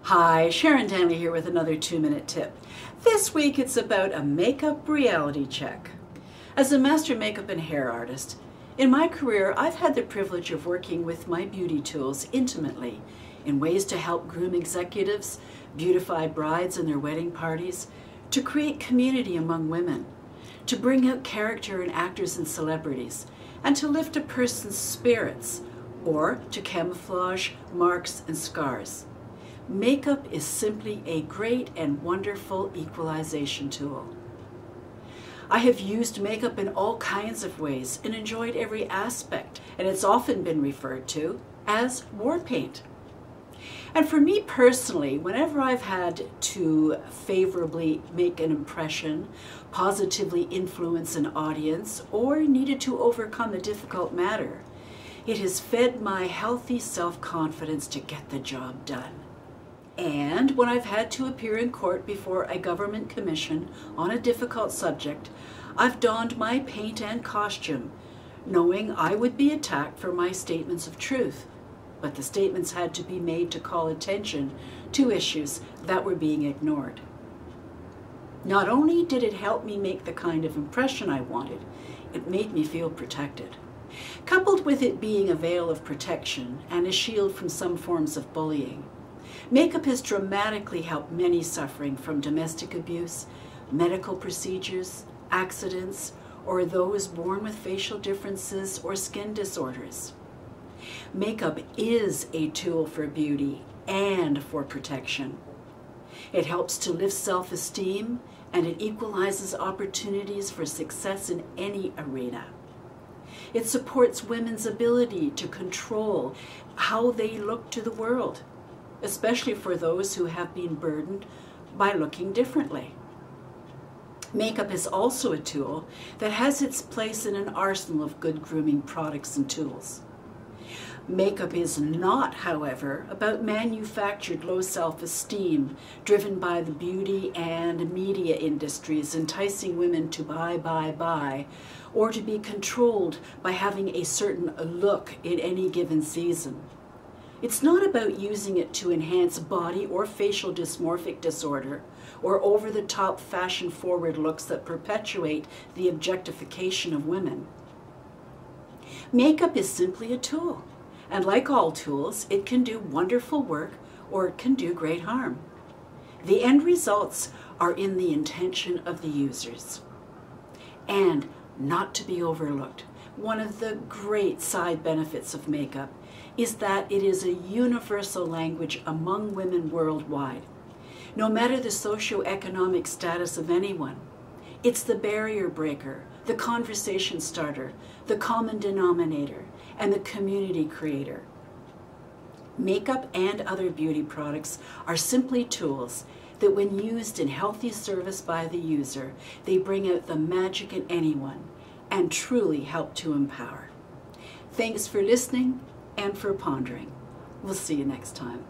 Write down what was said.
Hi, Sharon Danley here with another 2-minute tip. This week it's about a makeup reality check. As a master makeup and hair artist, in my career I've had the privilege of working with my beauty tools intimately in ways to help groom executives, beautify brides and their wedding parties, to create community among women, to bring out character in actors and celebrities, and to lift a person's spirits, or to camouflage marks and scars. Makeup is simply a great and wonderful equalization tool. I have used makeup in all kinds of ways and enjoyed every aspect, and it's often been referred to as war paint. And for me personally, whenever I've had to favorably make an impression, positively influence an audience, or needed to overcome a difficult matter, it has fed my healthy self-confidence to get the job done. And when I've had to appear in court before a government commission on a difficult subject, I've donned my paint and costume, knowing I would be attacked for my statements of truth. But the statements had to be made to call attention to issues that were being ignored. Not only did it help me make the kind of impression I wanted, it made me feel protected. Coupled with it being a veil of protection and a shield from some forms of bullying, makeup has dramatically helped many suffering from domestic abuse, medical procedures, accidents, or those born with facial differences or skin disorders. Makeup is a tool for beauty and for protection. It helps to lift self-esteem, and it equalizes opportunities for success in any arena. It supports women's ability to control how they look to the world, especially for those who have been burdened by looking differently. Makeup is also a tool that has its place in an arsenal of good grooming products and tools. Makeup is not, however, about manufactured low self-esteem driven by the beauty and media industries enticing women to buy, or to be controlled by having a certain look in any given season. It's not about using it to enhance body or facial dysmorphic disorder or over-the-top fashion-forward looks that perpetuate the objectification of women. Makeup is simply a tool, and like all tools, it can do wonderful work or it can do great harm. The end results are in the intention of the users. And not to be overlooked, one of the great side benefits of makeup is that it is a universal language among women worldwide. No matter the socioeconomic status of anyone, it's the barrier breaker, the conversation starter, the common denominator, and the community creator. Makeup and other beauty products are simply tools that when used in healthy service by the user, they bring out the magic in anyone and truly help to empower. Thanks for listening and for pondering. We'll see you next time.